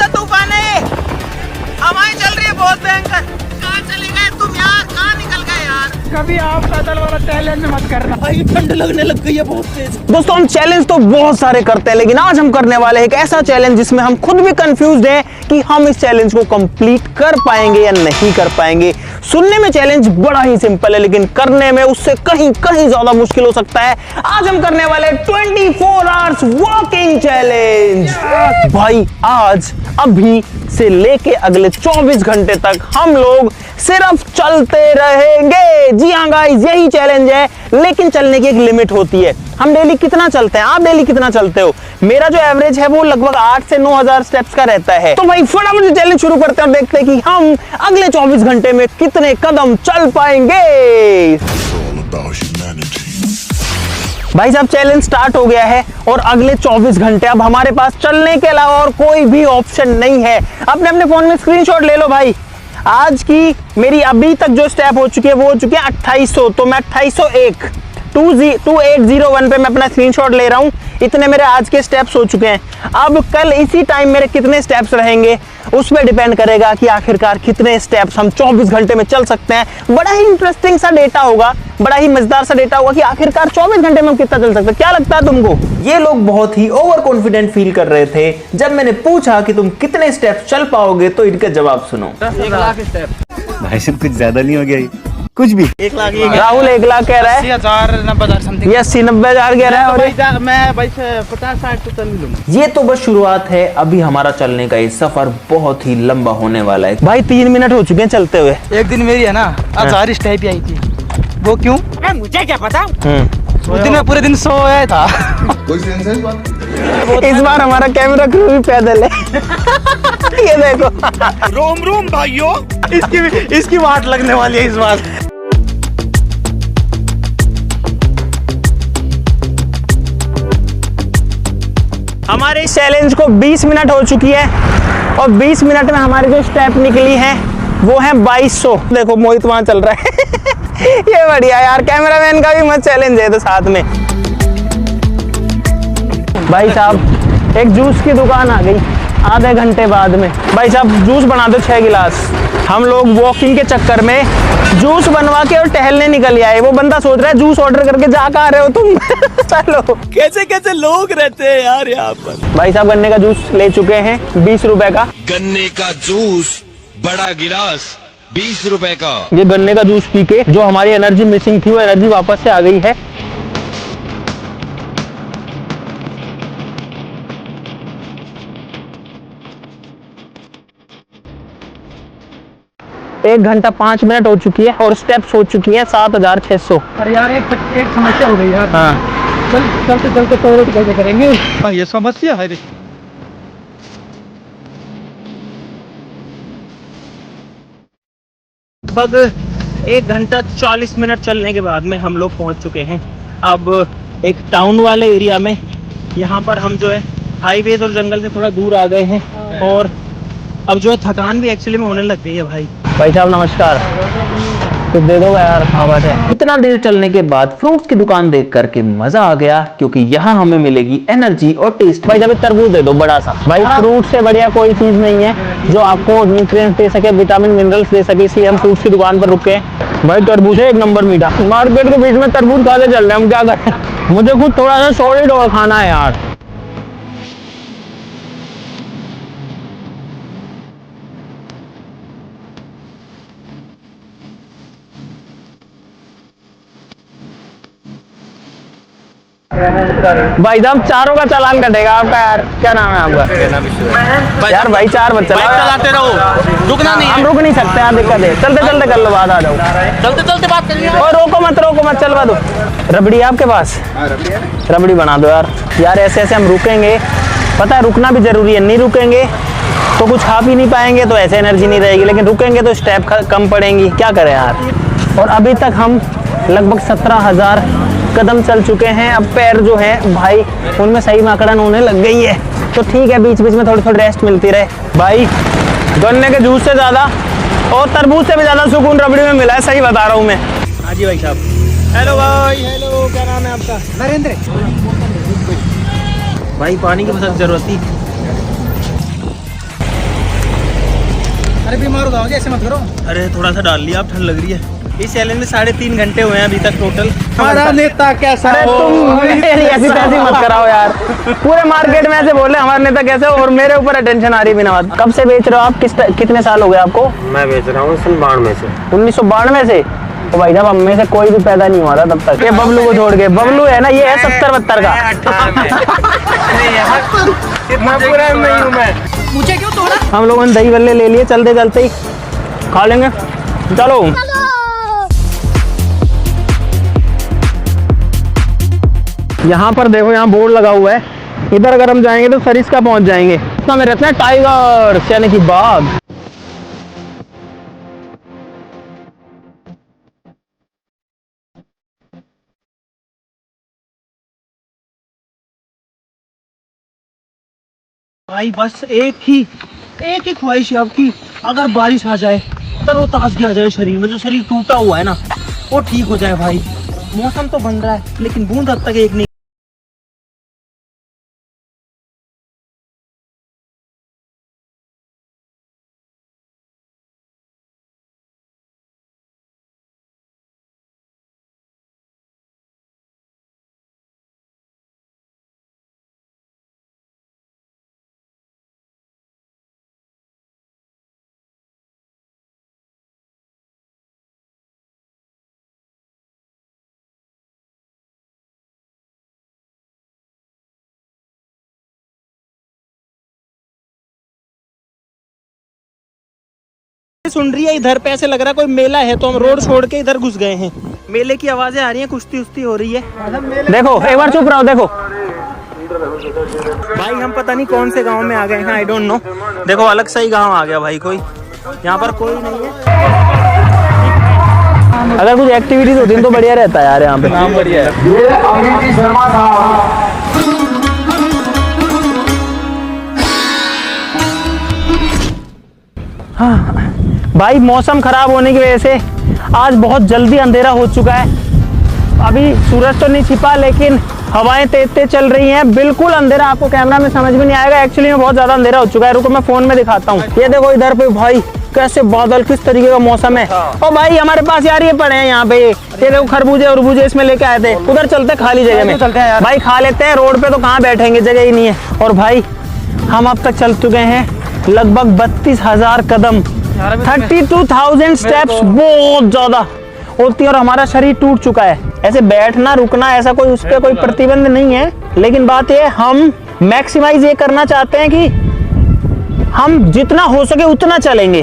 तूफान है, हवाएं चल रही है बहुत भयंकर। कहाँ चले गए तुम यार, कहाँ निकल गए यार? कभी आप पैदल वाला चैलेंज मत करना भाई, ठंड लगने लग गई है बहुत तेज। दोस्तों, हम चैलेंज तो बहुत सारे करते हैं, लेकिन आज हम करने वाले हैं एक ऐसा चैलेंज जिसमें हम खुद भी कंफ्यूज हैं कि हम इस चैलेंज को कंप्लीट कर पाएंगे या नहीं कर पाएंगे। सुनने में चैलेंज बड़ा ही सिंपल है, लेकिन करने में उससे कहीं कहीं ज्यादा मुश्किल हो सकता है। आज हम करने वाले 24 आवर्स वॉकिंग चैलेंज। भाई, आज अभी से लेके अगले 24 घंटे तक हम लोग सिर्फ चलते रहेंगे। जी हाँ गाइस, यही चैलेंज है, लेकिन चलने की एक लिमिट होती है। हम डेली कितना चलते हैं? आप डेली कितना चलते हो? मेरा जो एवरेज है वो लगभग 8 से 9,000 स्टेप्स का रहता है। तो भाई फटाफट चैलेंज शुरू करते हैं और देखते हैं कि हम अगले 24 घंटे में कितने कदम चल पाएंगे। भाई साहब, चैलेंज स्टार्ट हो गया है और अगले 24 घंटे अब हमारे पास चलने के अलावा और कोई भी ऑप्शन नहीं है। अपने अपने फोन में स्क्रीनशॉट ले लो भाई। आज की मेरी अभी तक जो स्टेप हो चुकी है वो हो चुकी है 2800, तो मैं 2801 2801 पे मैं अपना स्क्रीनशॉट ले रहा हूं। इतने मेरे आज के स्टेप्स हो चुके हैं। अब कल इसी टाइम मेरे कितने स्टेप्स रहेंगे उस पर डिपेंड करेगा कि आखिरकार कितने स्टेप्स हम 24 घंटे में चल सकते हैं। बड़ा ही इंटरेस्टिंग सा डेटा होगा, बड़ा ही मजेदार सा डेटा होगा कि आखिरकार 24 घंटे में हम कितना चल सकते हैं। क्या लगता है तुमको? ये लोग बहुत ही ओवर कॉन्फिडेंट फील कर रहे थे। जब मैंने पूछा कि तुम कितने स्टेप्स चल पाओगे तो इनका जवाब सुनो। 1 लाख स्टेप। भाई साहब, कुछ ज्यादा नहीं हो गया ये? कुछ भी 1 लाख। राहुल 1 लाख कह रहा है। 80,000 90,000 समथिंग। ये 80-90,000 कह रहा है। और मैं भाई 50-60 तो चल लूंगा। ये तो बस शुरुआत है, अभी हमारा चलने का ये सफर बहुत ही लंबा होने वाला है। भाई 3 मिनट हो चुके हैं चलते हुए। एक दिन मेरी है ना 1000 स्टेप ही आई थी। वो क्यों? मुझे क्या पता। उस दिन मैं पूरे दिन सोया था। इस बार हमारा कैमरा क्रू भी पैदल है। ये देखो। रोम रोम भाइयों, इसकी वाट लगने वाली है इस बार। हमारे इस चैलेंज को 20 मिनट हो चुकी है और 20 मिनट में हमारी जो स्टेप निकली है वो है 2200। देखो मोहित वहां चल रहा है। ये बढ़िया यार, कैमरामैन का भी मत चैलेंज है तो साथ में। भाई साहब, एक जूस की दुकान आ गई आधे घंटे बाद में। भाई साहब, जूस बना दो 6 गिलास। हम लोग वॉकिंग के चक्कर में जूस बनवा के और टहलने निकल आए। वो बंदा सोच रहा है जूस ऑर्डर करके जा कहाँ रहे हो तुम? चलो, कैसे कैसे लोग रहते हैं यार यहाँ पर। भाई साहब, गन्ने का जूस ले चुके हैं 20 रुपए का। गन्ने का जूस बड़ा गिलास 20 रुपए का। ये गन्ने का जूस पी के जो हमारी एनर्जी मिसिंग थी वो एनर्जी वापस से आ गई है। एक घंटा 5 मिनट हो चुकी है और स्टेप्स हो चुकी हैं 7600। अरे यार एक समस्या हो गई यार। हाँ, चलते चलते टॉयलेट कैसे करेंगे? भाई ये समस्या है रे। लगभग 1 घंटा 40 मिनट चलने के बाद में हम लोग पहुंच चुके हैं अब एक टाउन वाले एरिया में। यहाँ पर हम जो है हाईवेज और जंगल से थोड़ा दूर आ गए हैं और अब जो है थकान भी एक्चुअली में होने लग गई है। भाई साहब नमस्कार, तो दे दो यार। आवाज है। इतना देर चलने के बाद फ्रूट्स की दुकान देख करके मजा आ गया, क्योंकि यहाँ हमें मिलेगी एनर्जी और टेस्ट। भाई जब तरबूज दे दो बड़ा सा। भाई फ्रूट से बढ़िया कोई चीज नहीं है जो आपको न्यूट्रिएंट्स दे सके, विटामिन मिनरल्स दे सके, इसलिए हम फ्रूट्स की दुकान पर रुके हैं। भाई तरबूज है 1 नंबर मीठा। मार्केट के बीच में तरबूज खाते चल रहे हैं, हम क्या करें? मुझे खुद थोड़ा सा सॉलिड और खाना है यार। भाई साहब, चारों का चालान कटेगा आपका यार। क्या नाम है आपका? यार भाई 4 बच्चे चलाते रहो, रुकना नहीं। हम रुक नहीं सकते यार, दिक्कत है। चलते चलते कर लो, बात आ जाओ। चलते चलते बात करिए। और रोको मत चलवा दो। रबड़ी आपके पास? रबड़ी बना दो यार। यार ऐसे ऐसे हम रुकेंगे, पता है रुकना भी जरूरी है। नहीं रुकेंगे तो कुछ खा भी नहीं पाएंगे, तो ऐसे एनर्जी नहीं रहेगी, लेकिन रुकेंगे तो स्टेप कम पड़ेंगी। क्या करें यार। और अभी तक हम लगभग 17,000 कदम चल चुके हैं। अब पैर जो है भाई उनमें सही माकड़न होने लग गई है, तो ठीक है बीच बीच में थोड़ी थोड़ी रेस्ट मिलती रहे। भाई गन्ने के जूस से ज़्यादा और तरबूज से भी ज़्यादा सुकून रबड़ी में मिला है, सही बता रहा हूँ मैं। हाँ जी भाई साहब। हेलो भाई। हेलो, क्या नाम है आपका? नरेंद्र। भाई पानी की बहुत जरूरत थी। अरे बीमार हो जाओगे, ऐसे मत करो। अरे थोड़ा सा डाल लिया, अब ठंड लग रही है। इस चैलेंज में 3.5 घंटे हुए हैं अभी तक टोटल। हमारा नेता कैसा? अरे तुम ऐसी तैसी मत कराओ यार। पूरे मार्केट में ऐसे बोले हमारा नेता कैसा, और मेरे ऊपर अटेंशन आ रही है बिना बात। कब से बेच रहे हो आप? कितने साल हो गए आपको? मैं बेच रहा हूँ 1992 से। 1992 से? तो भाई साहब हम में से कोई भी पैदा नहीं हुआ था तब तक। ये बबलू को छोड़ के, बबलू है ना, ये है 70-72 का। इतना पूरा नहीं हूँ मैं। मुझे क्यों तोड़ा? हम लोगों ने दही बल्ले ले लिए, चलते चलते ही खा लेंगे। चलो यहाँ पर देखो, यहाँ बोर्ड लगा हुआ है। इधर अगर हम जाएंगे तो सरिस्का पहुंच जाएंगे। तो में रहते हैं टाइगर यानी कि बाघ। भाई बस एक ही ख्वाहिश है आपकी, अगर बारिश आ जाए, तरोताज़गी आ जाए शरीर में, जो शरीर टूटा हुआ है ना वो ठीक हो जाए। भाई मौसम तो बन रहा है लेकिन बूंद अब तक एक नहीं। सुन रही है इधर पे, ऐसे लग रहा है कोई मेला है, तो हम रोड छोड़ के इधर घुस गए हैं। मेले की आवाजें आ रही हैं, कुश्ती उस्ती हो रही है। देखो एक बार चुप रहो। देखो भाई हम पता नहीं कौन से गांव में आ गए हैं, आई डोंट नो। देखो अलग सा ही गांव आ गया भाई, कोई यहाँ पर कोई नहीं है। अगर कुछ एक्टिविटीज होती है तो बढ़िया रहता है यार यहाँ पे। बढ़िया है। भाई मौसम खराब होने की वजह से आज बहुत जल्दी अंधेरा हो चुका है। अभी सूरज तो नहीं छिपा लेकिन हवाएं तेज तेज चल रही हैं, बिल्कुल अंधेरा। आपको कैमरा में समझ में नहीं आएगा, एक्चुअली में बहुत ज्यादा अंधेरा हो चुका है। रुको मैं फोन में दिखाता हूँ। ये देखो इधर पे भाई कैसे बादल, किस तरीके का मौसम है। और भाई हमारे पास यार ये पड़े हैं यहाँ पे, ये देखो खरबूजे उरबूजे इसमें लेके आए थे। उधर चलते खाली जगह में, चलते हैं यार भाई, खा लेते हैं। रोड पे तो कहाँ बैठेंगे, जगह ही नहीं है। और भाई हम अब तक चल चुके हैं लगभग 32,000 कदम, 32,000 स्टेप्स, बहुत ज्यादा होती है। और हमारा शरीर टूट चुका है। ऐसे बैठना रुकना ऐसा कोई उस पर कोई प्रतिबंध नहीं है, लेकिन बात ये हम मैक्सिमाइज ये करना चाहते हैं कि हम जितना हो सके उतना चलेंगे।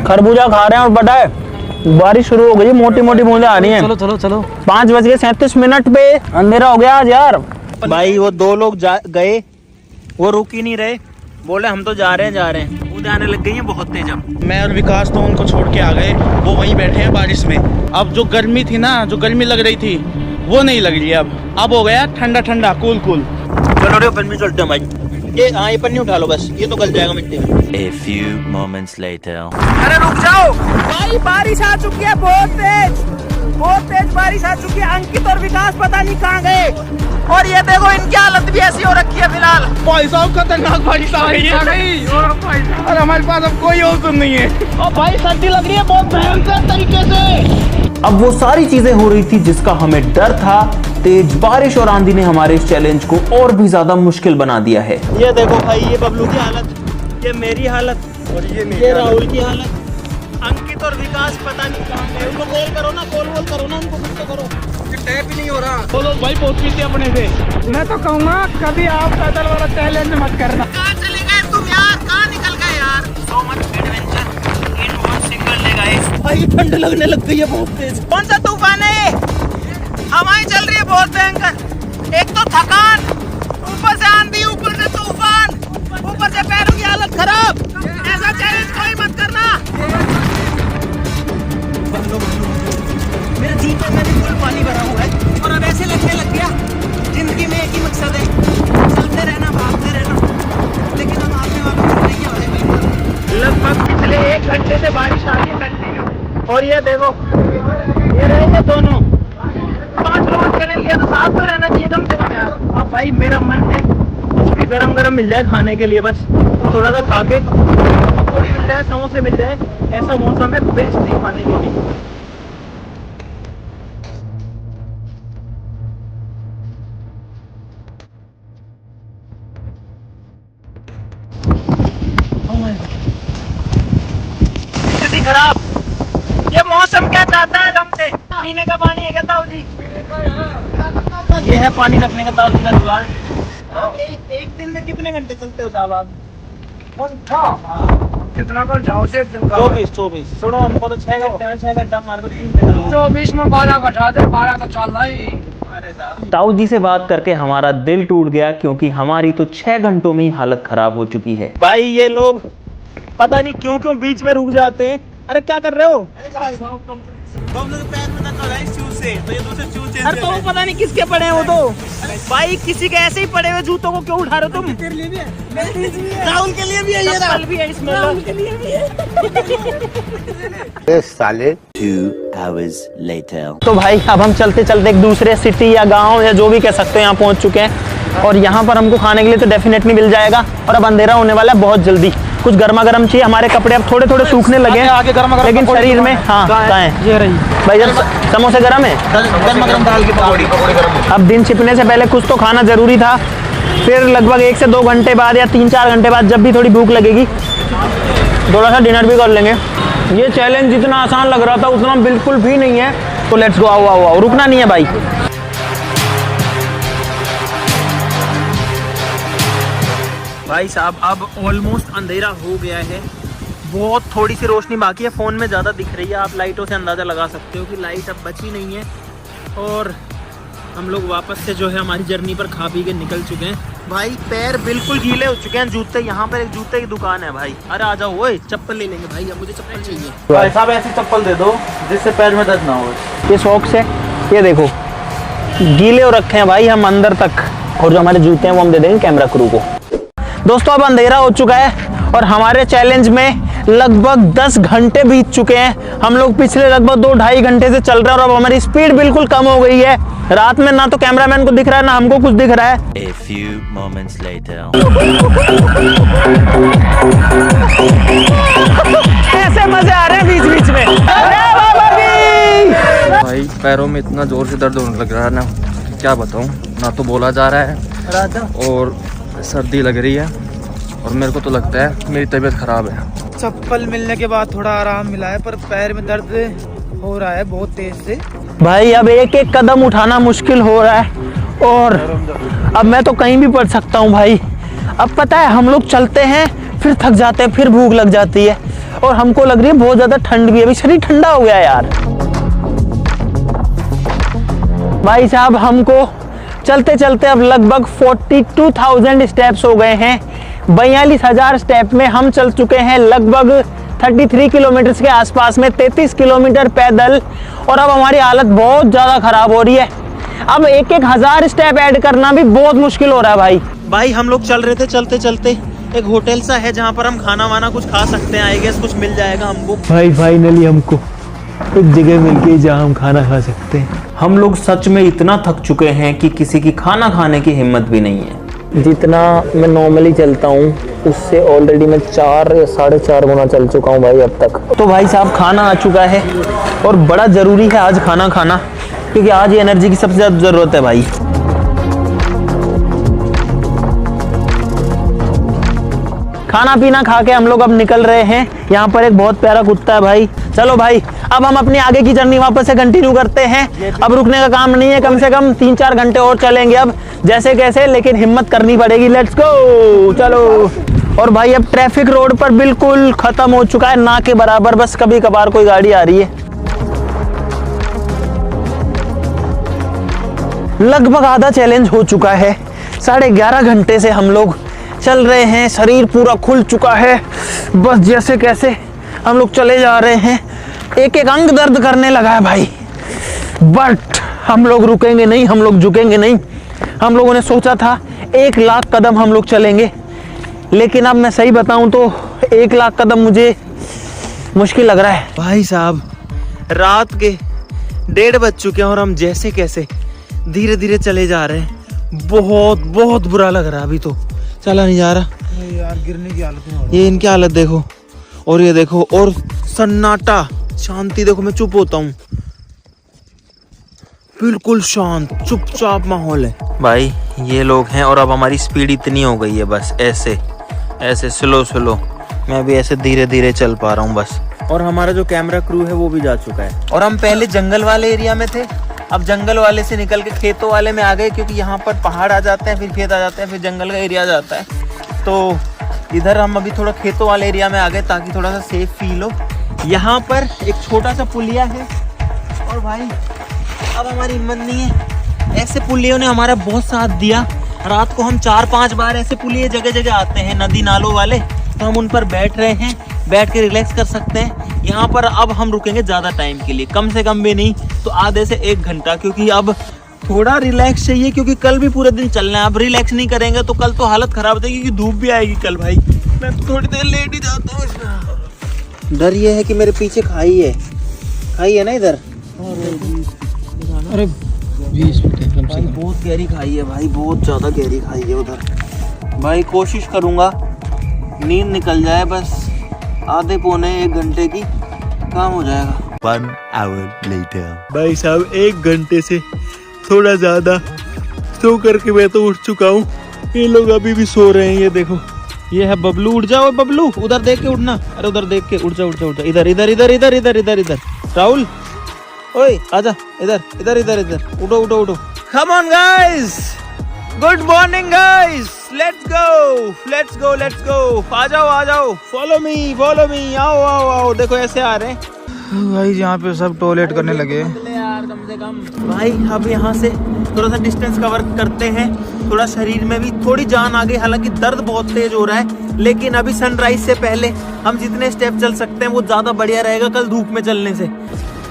खरबूजा खा रहे हैं और बड़ा है, बारिश शुरू हो गई, मोटी मोटी बूंदें आ रही हैं। चलो चलो चलो 5:37 पे अंधेरा हो गया आज यार। भाई वो दो लोग गए, वो रुक ही नहीं रहे, बोले हम तो जा रहे हैं। बूंदें आने लग गई हैं बहुत तेज। अब मैं और विकास तो उनको छोड़ के आ गए, वो वहीं बैठे हैं बारिश में। अब जो गर्मी थी ना, जो गर्मी लग रही थी वो नहीं लग रही है। अब हो गया ठंडा ठंडा, कूल कूल। चलो रे पन्नी चलते हैं भाई। ये हाँ ये पन्नी उठा लो बस, ये तो गल जाएगा मिट्टी में। A few moments later. अरे रुक जाओ भाई, बारिश आ चुकी है बहुत तेज बारिश आ चुकी है। अंकित और विकास पता नहीं कहाँ गए, और ये देखो इनकी हालत भी ऐसी हो रखी है फिलहाल। भाई साहब खतरनाक बारिश आ रही है और हमारे पास अब कोई ऑप्शन नहीं है। और भाई सर्दी लग रही है बहुत भयंकर तरीके से। अब वो सारी चीजें हो रही थी जिसका हमें डर था। तेज बारिश और आंधी ने हमारे इस चैलेंज को और भी ज्यादा मुश्किल बना दिया है। ये देखो भाई, ये बबलू की हालत, ये मेरी हालत, और ये राहुल की हालत। अंकित और विकास पता नहीं कहाँ गए। उनको कॉल करो ना, कॉल करो ना उनको, कुछ तो करो। टैप ही नहीं हो रहा। बोलो भाई बहुत पीते अपने से। मैं तो कहूँगा कभी आप पैदल वाला चैलेंज मत करना। कहाँ चले गए तुम यार, कहाँ निकल गए यार। So much adventure in one single day guys. भाई ठंड लगने लग गई है बहुत तेज। कौन सा तूफान है ये? हवाएं चल रही है बहुत भयंकर। एक तो थकान, ऊपर से आंधी, ऊपर से तूफान, ऊपर से पैरों की हालत खराब। ऐसा चैलेंज कोई मत करना। मेरे जूतों में भी फुल पानी भरा हुआ है, और अब ऐसे लगने लग गया जिंदगी में एक ही मकसद है, चलते रहना, भागते रहना। लेकिन हम आगे वालों को नहीं आ रहे। लगभग पिछले 1 घंटे से बारिश आ रही है कंटिन्यू, और ये देखो ये रहेंगे दोनों 5 लोग के लिए तो साथ में रहना चाहिए कम से कम यार। अब भाई मेरा मन है कुछ भी गरम गरम मिल जाए खाने के लिए, बस थोड़ा सा खा के जाए, समोसे मिल जाए, ऐसा मौसम है बेस्ट नहीं खाने के लिए। स्थिति खराब। ये मौसम क्या चाहता है हमसे? पीने का पानी है क्या ताऊ जी? ये है पानी रखने का ताऊ जी का जुगाड़। एक दिन में कितने घंटे चलते हो साहब आप? कितना कर जाओ से 24। सुनो, हमको तो 6 घंटे में 6 घंटा मार को 3 घंटे 24 में 12 घटा दे, 12 तो चल रहा ही। ताऊ जी से बात करके हमारा दिल टूट गया, क्योंकि हमारी तो 6 घंटों में ही हालत खराब हो चुकी है। भाई ये लोग पता नहीं क्यों बीच में रुक जाते हैं। अरे क्या कर रहे हो? अरे तो वो पता नहीं किसके पड़े हैं वो तो। भाई किसी के ऐसे ही पड़े हुए जूतों को क्यों उठा रहे हो तुम? तेरे लिए भी है, राहुल के लिए भी है, ये राहुल भी है इसमें, राहुल के लिए भी है। साले 2 hours later. तो भाई अब हम चलते चलते एक दूसरे सिटी या गांव या जो भी कह सकते हो यहाँ पहुँच चुके हैं, और यहाँ पर हमको खाने के लिए तो डेफिनेटली मिल जाएगा। और अब अंधेरा होने वाला है बहुत जल्दी, कुछ गर्मा गर्म चाहिए। हमारे कपड़े अब थोड़े थोड़े सूखने लगे हैं, लेकिन शरीर में हाँ कहाँ है ये रही भाई, जब समोसे गर्म है, गर्मा गर्म दाल की पकौड़ी गर्म। अब दिन छिपने से पहले कुछ तो खाना जरूरी था। फिर लगभग 1 से 2 घंटे बाद या 3-4 घंटे बाद जब भी थोड़ी भूख लगेगी, थोड़ा सा डिनर भी कर लेंगे। ये चैलेंज जितना आसान लग रहा था उतना बिल्कुल भी नहीं है। तो लेट्स गो, आओ, रुकना नहीं है भाई। भाई साहब अब ऑलमोस्ट अंधेरा हो गया है, बहुत थोड़ी सी रोशनी बाकी है। फ़ोन में ज़्यादा दिख रही है, आप लाइटों से अंदाज़ा लगा सकते हो कि लाइट अब बची नहीं है। और हम लोग वापस से जो है हमारी जर्नी पर खा पी के निकल चुके हैं। भाई पैर बिल्कुल गीले हो चुके हैं। जूते, यहाँ पर एक जूते की दुकान है भाई। अरे आ जाओ, ओए चप्पल ले लेंगे भाई, अब मुझे चप्पल चाहिए। भाई साहब ऐसी चप्पल दे दो जिससे पैर में दर्द ना हो। ये शौक से, ये देखो गीले हो रखे हैं भाई हम अंदर तक। और जो हमारे जूते हैं वो हम दे देंगे कैमरा क्रू को। दोस्तों अब अंधेरा हो चुका है और हमारे चैलेंज में लगभग 10 घंटे बीत चुके हैं। हम लोग पिछले लगभग 2-2.5 घंटे से चल रहे हैं और अब हमारी स्पीड बिल्कुल कम हो गई है। रात में ना तो कैमरामैन को दिख रहा है ना हमको कुछ दिख रहा है। A few moments later. ऐसे मजे आ रहे हैं बीच बीच में। भाई पैरों में इतना जोर से दर्द होने लग रहा है ना, क्या बताऊं। ना तो बोला जा रहा है और सर्दी लग रही है, और मेरे को तो लगता है मेरी तबीयत खराब है। चप्पल मिलने के बाद थोड़ा आराम मिला है, पर पैर में दर्द हो रहा है बहुत तेज से। भाई अब एक एक कदम उठाना मुश्किल हो रहा है और अब मैं तो कहीं भी पड़ सकता हूँ भाई। अब पता है हम लोग चलते हैं, फिर थक जाते हैं, फिर भूख लग जाती है और हमको लग रही है बहुत ज़्यादा ठंड भी है। अभी शरीर ठंडा हो गया यार। भाई साहब हमको चलते चलते अब लगभग 42,000 स्टेप्स हो गए हैं। 42,000 स्टेप में हम चल चुके हैं लगभग 33 किलोमीटर के आसपास में, 33 किलोमीटर पैदल। और अब हमारी हालत बहुत ज़्यादा ख़राब हो रही है। अब 1,000 स्टेप ऐड करना भी बहुत मुश्किल हो रहा है भाई। हम लोग चल रहे थे, चलते चलते एक होटल सा है जहाँ पर हम खाना वाना कुछ खा सकते हैं। आई गेस कुछ मिल जाएगा हमको। भाई फाइनली हमको एक जगह मिल गई जहाँ हम खाना खा सकते हैं। हम लोग सच में इतना थक चुके हैं कि किसी की खाना खाने की हिम्मत भी नहीं है। जितना मैं नॉर्मली चलता हूँ उससे ऑलरेडी मैं 4 या 4.5 गुना चल चुका हूँ भाई अब तक। तो भाई साहब खाना आ चुका है और बड़ा ज़रूरी है आज खाना खाना, क्योंकि आज ये एनर्जी की सबसे ज़्यादा ज़रूरत है भाई। खाना पीना खा के हम लोग अब निकल रहे हैं। यहाँ पर एक बहुत प्यारा कुत्ता है भाई। चलो भाई अब हम अपनी आगे की जर्नी वापस से कंटिन्यू करते हैं। अब रुकने का काम नहीं है, कम से कम 3-4 घंटे और चलेंगे अब जैसे कैसे, लेकिन हिम्मत करनी पड़ेगी। लेट्स गो, चलो। और भाई अब ट्रैफिक रोड पर बिल्कुल खत्म हो चुका है, ना के बराबर, बस कभी कभार कोई गाड़ी आ रही है। लगभग आधा चैलेंज हो चुका है। 11.5 घंटे से हम लोग चल रहे हैं, शरीर पूरा खुल चुका है। बस जैसे कैसे हम लोग चले जा रहे हैं। एक एक अंग दर्द करने लगा है भाई, बट हम लोग रुकेंगे नहीं, हम लोग झुकेंगे नहीं। हम लोगों ने सोचा था 1 लाख कदम हम लोग चलेंगे, लेकिन अब मैं सही बताऊं तो 1 लाख कदम मुझे मुश्किल लग रहा है। भाई साहब रात के 1:30 बज चुके हैं और हम जैसे कैसे धीरे धीरे चले जा रहे हैं। बहुत बुरा लग रहा है, अभी तो चला नहीं जा रहा यार गिरने की हालत में। ये इनकी हालत देखो, और ये देखो, और सन्नाटा, शांति देखो, मैं चुप होता हूँ, बिल्कुल शांत चुपचाप माहौल है। भाई ये लोग हैं और अब हमारी स्पीड इतनी हो गई है, बस ऐसे ऐसे स्लो स्लो, मैं भी ऐसे धीरे धीरे चल पा रहा हूँ बस। और हमारा जो कैमरा क्रू है वो भी जा चुका है। और हम पहले जंगल वाले एरिया में थे, अब जंगल वाले से निकल के खेतों वाले में आ गए, क्योंकि यहाँ पर पहाड़ आ जाते हैं, फिर खेत आ जाते हैं, फिर जंगल का एरिया आ जाता है। तो इधर हम अभी थोड़ा खेतों वाले एरिया में आ गए ताकि थोड़ा सा सेफ फील हो। यहाँ पर एक छोटा सा पुलिया है और भाई अब हमारी हिम्मत नहीं है, ऐसे पुलियों ने हमारा बहुत साथ दिया। रात को हम 4-5 बार ऐसे पुलिये जगह जगह आते हैं, नदी नालों वाले, तो हम उन पर बैठ रहे हैं, बैठ के रिलैक्स कर सकते हैं। यहाँ पर अब हम रुकेंगे ज़्यादा टाइम के लिए, कम से कम भी नहीं तो आधे से 1 घंटा, क्योंकि अब थोड़ा रिलैक्स चाहिए, क्योंकि कल भी पूरे दिन चलना है। अब रिलैक्स नहीं करेंगे तो कल तो हालत खराब हो जाएगी, क्योंकि धूप भी आएगी कल। भाई मैं थोड़ी देर लेट ही जाता हूँ। डर ये है कि मेरे पीछे खाई है ना इधर, अरे 20 फुट है कम से कम। बहुत गहरी खाई है भाई, बहुत ज़्यादा गहरी खाई है उधर। भाई कोशिश करूँगा नींद निकल जाए, बस आधे पौने 1 घंटे की काम हो जाएगा। 1 hour later. भाई साहब 1 घंटे से थोड़ा ज्यादा सो करके मैं तो उठ चुका हूँ, ये लोग अभी भी सो रहे हैं। ये देखो, ये है बबलू, उठ जाओ बबलू, उधर देख के उठना, अरे उधर देख के उठ जा, इधर इधर इधर इधर इधर इधर इधर। राहुल ओए आजा, इधर इधर इधर इधर, उठो उठो उठो। Come on guys, good morning guys, let's go, आ जाओ, follow me, आओ, देखो ऐसे आ रहे हैं भाई यहाँ पे सब टॉयलेट करने लगे। यार कम से कम। भाई अब यहाँ से थोड़ा सा डिस्टेंस कवर करते हैं, थोड़ा शरीर में भी थोड़ी जान आ गई, हालांकि दर्द बहुत तेज हो रहा है, लेकिन अभी सनराइज से पहले हम जितने स्टेप चल सकते हैं वो ज्यादा बढ़िया रहेगा कल धूप में चलने से।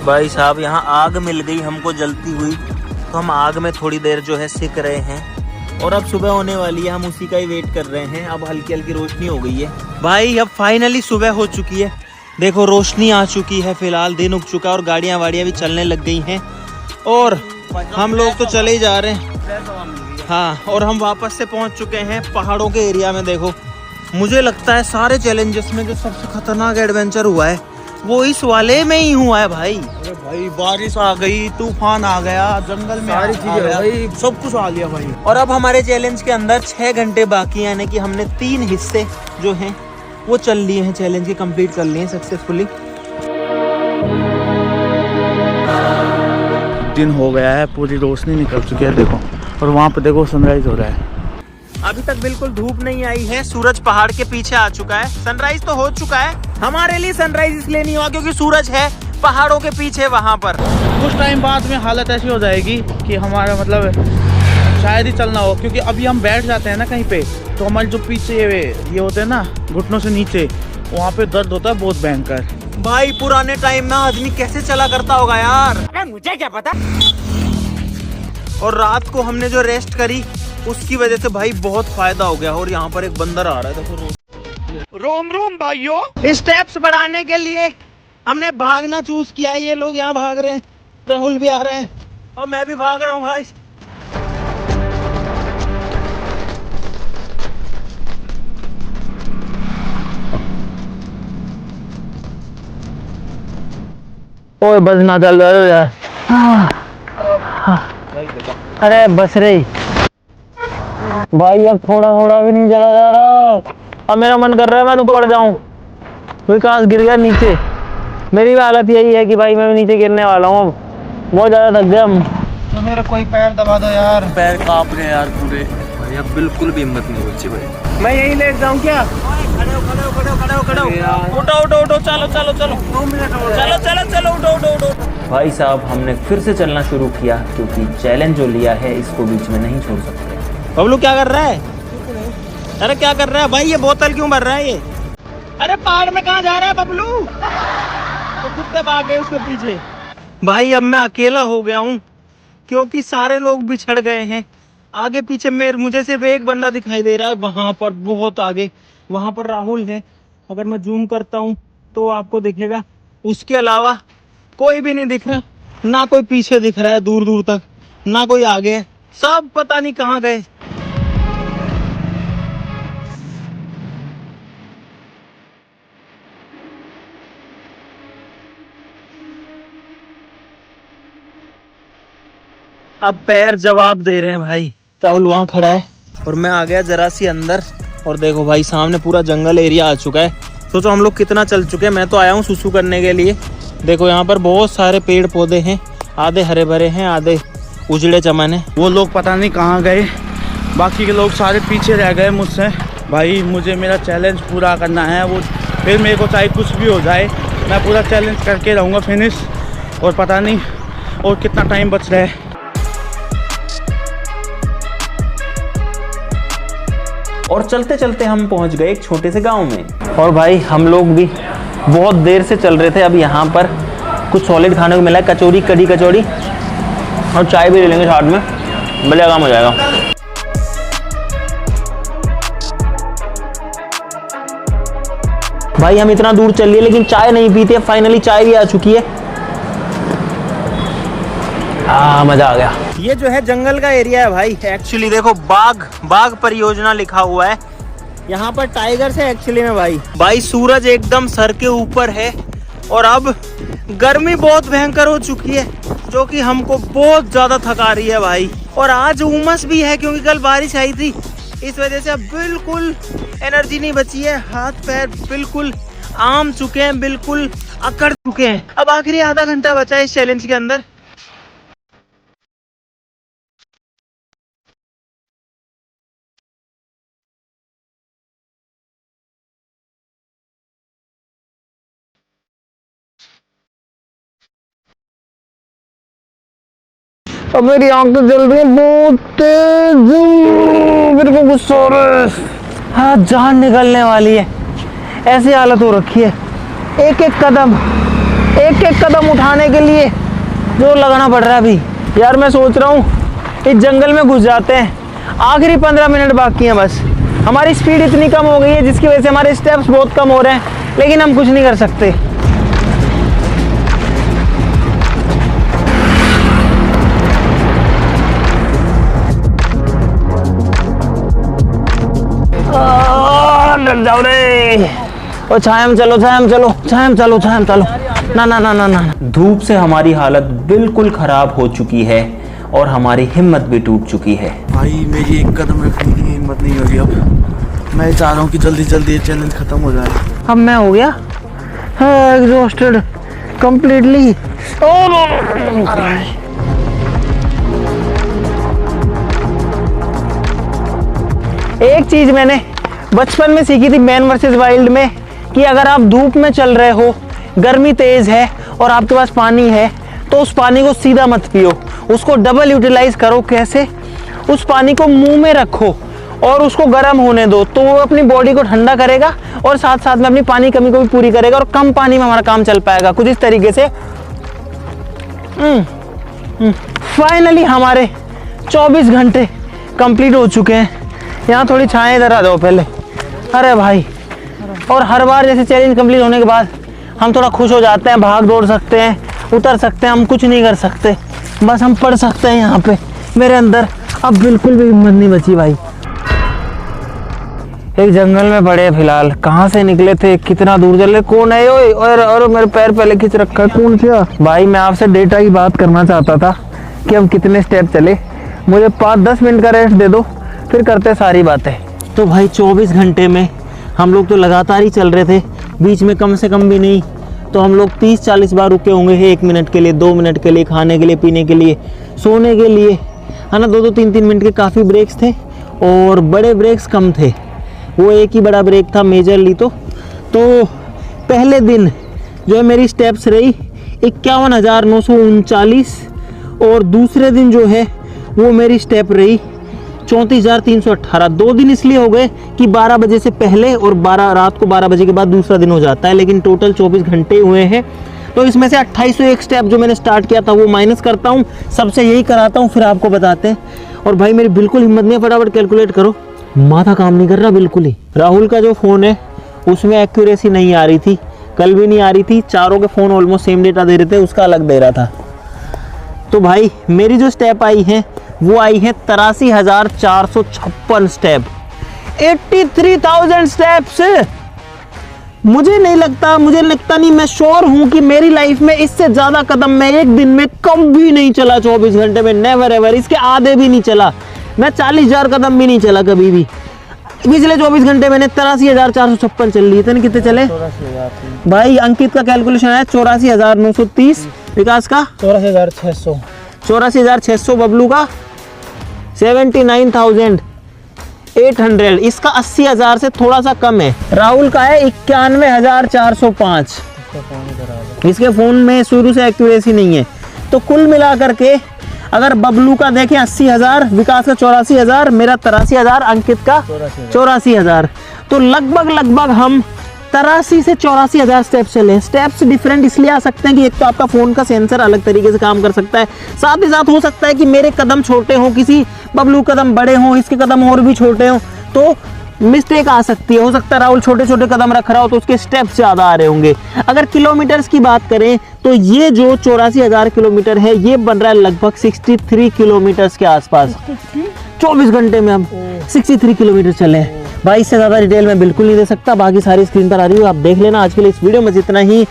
भाई साहब यहाँ आग मिल गई हमको जलती हुई, तो हम आग में थोड़ी देर जो है सिक रहे हैं, और अब सुबह होने वाली है, हम उसी का ही वेट कर रहे हैं। अब हल्की हल्की रोशनी हो गई है भाई, अब फाइनली सुबह हो चुकी है, देखो रोशनी आ चुकी है, फिलहाल दिन उग चुका है और गाड़ियां वाड़ियां भी चलने लग गई हैं, और हम लोग तो चले ही जा रहे हैं। हाँ, और हम वापस से पहुंच चुके हैं पहाड़ों के एरिया में। देखो मुझे लगता है सारे चैलेंजेस में जो सबसे खतरनाक एडवेंचर हुआ है वो इस वाले में ही हुआ है भाई। अरे भाई बारिश आ गई, तूफान आ गया, जंगल में सारी चीजें भाई, सब कुछ आ लिया भाई। और अब हमारे चैलेंज के अंदर 6 घंटे बाकी हैं, यानी कि हमने 3 हिस्से जो हैं वो चल लिए हैं, चैलेंज के कंप्लीट कर लिए हैं सक्सेसफुली। दिन हो गया है, पूरी रोशनी निकल चुकी है देखो, और वहाँ पे देखो सनराइज हो रहा है। अभी तक बिल्कुल धूप नहीं आई है, सूरज पहाड़ के पीछे आ चुका है, सनराइज तो हो चुका है। हमारे लिए सनराइज इसलिए नहीं हुआ क्योंकि सूरज है पहाड़ों के पीछे वहाँ पर। कुछ टाइम बाद में हालत ऐसी हो जाएगी कि हमारा मतलब शायद ही चलना हो, क्योंकि अभी हम बैठ जाते हैं ना कहीं पे, तो हमारे जो पीछे ये होते हैं ना घुटनों से नीचे, वहाँ पे दर्द होता है बहुत भयंकर। भाई पुराने टाइम में आदमी कैसे चला करता होगा यार, मुझे क्या पता। और रात को हमने जो रेस्ट करी उसकी वजह से भाई बहुत फायदा हो गया। और यहाँ पर एक बंदर आ रहा है, देखो। रोम भाइयों, स्टेप्स बढ़ाने के लिए हमने भागना चूज किया है। ये लोग यहाँ भाग रहे हैं, राहुल भी आ रहे हैं और मैं भी भाग रहा हूँ भाई। ओए बस ना चल यार, अरे बस रे भाई, अब थोड़ा थोड़ा भी नहीं चला जा रहा। अब मेरा मन कर रहा है मैं तो पड़ जाऊं, विकास गिर गया नीचे। मेरी भी हालत यही है कि भाई मैं भी नीचे गिरने वाला हूँ, बहुत ज्यादा थक गया। तो मेरा कोई पैर दबा दो यार, पैर कांप रहे हैं यार पूरे भाई, अब बिल्कुल भी हिम्मत नहीं बची भाई। मैं यही लेट जाऊं क्या? उठो, चलो, उठो। भाई साहब हमने फिर से चलना शुरू किया, क्योंकि चैलेंज जो लिया है इसको बीच में नहीं छोड़ सकते। बबलू क्या कर रहा है? अरे क्या कर रहा है भाई, ये बोतल क्यों भर रहा है ये? अरे पहाड़ में कहाँ जा रहा है बबलू? तो कुत्ते भाग गए उसके पीछे। भाई अब मैं अकेला हो गया हूँ क्योंकि सारे लोग बिछड़ गए हैं। आगे पीछे मुझे सिर्फ एक बंदा दिखाई दे रहा है, वहां पर बहुत आगे, वहां पर राहुल है। अगर मैं जूम करता हूँ तो आपको दिखेगा, उसके अलावा कोई भी नहीं दिख रहा, ना कोई पीछे दिख रहा है दूर दूर तक, ना कोई आगे है, सब पता नहीं कहाँ गए। अब पैर जवाब दे रहे हैं भाई। राहुल वहाँ खड़ा है और मैं आ गया जरा सी अंदर, और देखो भाई सामने पूरा जंगल एरिया आ चुका है। सोचो हम लोग कितना चल चुके हैं। मैं तो आया हूँ सुसु करने के लिए। देखो यहाँ पर बहुत सारे पेड़ पौधे हैं, आधे हरे भरे हैं, आधे उजड़े चमन है। वो लोग पता नहीं कहाँ गए, बाकी के लोग सारे पीछे रह गए मुझसे। भाई मुझे मेरा चैलेंज पूरा करना है, वो फिर मेरे को चाहे कुछ भी हो जाए मैं पूरा चैलेंज करके रहूँगा फिनिश। और पता नहीं और कितना टाइम बच रहा है। और चलते चलते हम पहुंच गए एक छोटे से गांव में। और भाई हम लोग भी बहुत देर से चल रहे थे। अब यहाँ पर कुछ सॉलिड खाने को मिला है, कचौड़ी, कड़ी कचौड़ी, और चाय भी ले लेंगे साथ में, बढ़िया काम हो जाएगा। भाई हम इतना दूर चल लिए लेकिन चाय नहीं पीते। फाइनली चाय भी आ चुकी है। मजा आ गया। ये जो है जंगल का एरिया है भाई। एक्चुअली देखो बाघ परियोजना लिखा हुआ है यहाँ पर। टाइगर से एक्चुअली में भाई सूरज एकदम सर के ऊपर है, और अब गर्मी बहुत भयंकर हो चुकी है जो कि हमको बहुत ज्यादा थका रही है भाई। और आज उमस भी है क्योंकि कल बारिश आई थी, इस वजह से अब बिल्कुल एनर्जी नहीं बची है। हाथ पैर बिल्कुल आम चुके हैं, बिल्कुल अकड़ चुके हैं। अब आखिरी आधा घंटा बचा है इस चैलेंज के अंदर। अब मेरी आंख तो जल रही है बहुत तेज, मेरे को गुस्सा हो रहा है। हाँ, जान निकलने वाली है, ऐसी हालत हो रखी है। एक एक कदम उठाने के लिए जो लगाना पड़ रहा है अभी। यार मैं सोच रहा हूँ इस जंगल में घुस जाते हैं। आखिरी 15 मिनट बाकी हैं बस। हमारी स्पीड इतनी कम हो गई है जिसकी वजह से हमारे स्टेप्स बहुत कम हो रहे हैं, लेकिन हम कुछ नहीं कर सकते। डर जाओ रे। और छाया में चलो। ना। धूप से हमारी हालत बिल्कुल खराब हो चुकी है और हमारी हिम्मत भी टूट चुकी है। भाई मेरी एक कदम रखने की हिम्मत नहीं होगी अब। मैं चाह रहा हूँ कि जल्दी जल्दी ये चैलेंज खत्म हो जाए। अब मैं हो गया एग्जॉस्टेड कंप्लीटली। एक चीज मैंने बचपन में सीखी थी मैन वर्सेस वाइल्ड में, कि अगर आप धूप में चल रहे हो, गर्मी तेज है और आपके पास पानी है, तो उस पानी को सीधा मत पियो, उसको डबल यूटिलाइज करो। कैसे? उस पानी को मुंह में रखो और उसको गर्म होने दो, तो वो अपनी बॉडी को ठंडा करेगा और साथ साथ में अपनी पानी कमी को भी पूरी करेगा, और कम पानी में हमारा काम चल पाएगा। कुछ इस तरीके से। फाइनली हमारे 24 घंटे कंप्लीट हो चुके हैं। यहाँ थोड़ी छाएं, इधर आ जाओ पहले। अरे भाई, और हर बार जैसे चैलेंज कंप्लीट होने के बाद हम थोड़ा खुश हो जाते हैं, भाग दौड़ सकते हैं, उतर सकते हैं। हम कुछ नहीं कर सकते, बस हम पढ़ सकते हैं। यहाँ पे मेरे अंदर अब बिल्कुल भी हिम्मत नहीं बची भाई। एक जंगल में पड़े फिलहाल। कहाँ से निकले थे, कितना दूर चले, कौन है? ओए और मेरे पैर पहले खींच रखा है, कौन था भाई? मैं आपसे डेटा की बात करना चाहता था कि हम कितने स्टेप चले। मुझे 5-10 मिनट का रेस्ट दे दो, फिर करते सारी बातें। तो भाई 24 घंटे में हम लोग तो लगातार ही चल रहे थे, बीच में कम से कम भी नहीं तो हम लोग 30-40 बार रुके होंगे। 1 मिनट के लिए, 2 मिनट के लिए, खाने के लिए, पीने के लिए, सोने के लिए, है ना। 2-2, 3-3 मिनट के काफ़ी ब्रेक्स थे और बड़े ब्रेक्स कम थे। वो एक ही बड़ा ब्रेक था मेजरली। तो पहले दिन जो है मेरी स्टेप्स रही 51,939, और दूसरे दिन जो है वो मेरी स्टेप रही 34,318। 2 दिन इसलिए हो गए कि 12 बजे से पहले और रात को 12 बजे के बाद दूसरा दिन हो जाता है, लेकिन टोटल 24 घंटे हुए हैं। तो इसमें से 2801 स्टेप जो मैंने स्टार्ट किया था वो माइनस करता हूँ, सबसे यही कराता हूँ, फिर आपको बताते हैं। और भाई मेरी बिल्कुल हिम्मत नहीं है, फटाफट कैलकुलेट करो। माथा काम नहीं कर रहा बिल्कुल ही। राहुल का जो फ़ोन है उसमें एक्यूरेसी नहीं आ रही थी, कल भी नहीं आ रही थी। चारों के फ़ोन ऑलमोस्ट सेम डेटा दे रहे थे, उसका अलग दे रहा था। तो भाई मेरी जो स्टेप आई है वो आई है 83,456 स्टेप। 83,000 स्टेप्स। मुझे लगता नहीं, मैं श्योर हूं कि मेरी लाइफ में इससे ज्यादा कदम मैं एक दिन में कभी नहीं चला 24 घंटे में, नेवर एवर, इसके आधे भी नहीं चला। मैं 40,000 कदम भी नहीं चला कभी भी। पिछले 24 घंटे मैंने 83,456 चल ली। इतने कितने चले भाई? अंकित का कैलकुलेशन है 84,930, विकास का 84,600, 84,600, बबलू का 79,800, इसका 80,000 से थोड़ा सा कम है। राहुल का है 91,405, इसके फोन में शुरू से एक्यूरेसी नहीं है। तो कुल मिला करके अगर बबलू का देखें 80,000, विकास का 84,000, मेरा 83,000, अंकित का 84,000, तो लगभग हम 83 से 84,000 स्टेप्स चले। स्टेप्स डिफरेंट इसलिए आ सकते हैं कि एक तो आपका फोन का सेंसर अलग तरीके से काम कर सकता है, साथ ही साथ हो सकता है कि मेरे कदम छोटे हों, किसी बबलू कदम बड़े हों, इसके कदम और भी छोटे हों, तो मिस्टेक आ सकती है। हो सकता है राहुल छोटे छोटे कदम रख रहा हो तो उसके स्टेप्स ज्यादा आ रहे होंगे। अगर किलोमीटर्स की बात करें तो ये जो 84,000 किलोमीटर है ये बन रहा है लगभग 63 किलोमीटर्स के आसपास। 24 घंटे में हम 63 किलोमीटर चले हैं भाई। इससे ज्यादा डिटेल मैं बिल्कुल नहीं दे सकता, बाकी सारी स्क्रीन पर आ रही हो, आप देख लेना। आज के लिए इस वीडियो में इतना ही।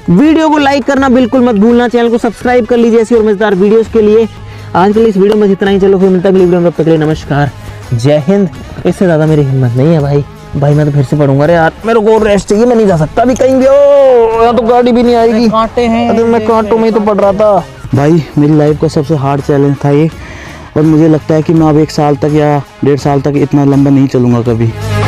वीडियो को लाइक करना बिल्कुल मत भूलना, चैनल को सब्सक्राइब कर लीजिए ऐसी और मजेदार वीडियोस के लिए। आज के लिए इस वीडियो में इतना ही। चलो फिर मिलता है अगली वीडियो में, तब तक के लिए नमस्कार, जय हिंद। इससे ज्यादा मेरी हिम्मत नहीं है भाई। मैं तो फिर से पढ़ूंगा। अरे यार मेरे को रेस्ट चाहिए, मैं नहीं जा सकता अभी कहीं भी। ओ यहाँ तो गाड़ी भी नहीं आएगी, कांटे हैं। अरे मैं कांटों में ही तो पढ़ रहा था भाई। मेरी लाइफ का सबसे हार्ड चैलेंज था ये, और मुझे लगता है कि मैं अब 1 साल तक या 1.5 साल तक इतना लंबा नहीं चलूंगा कभी।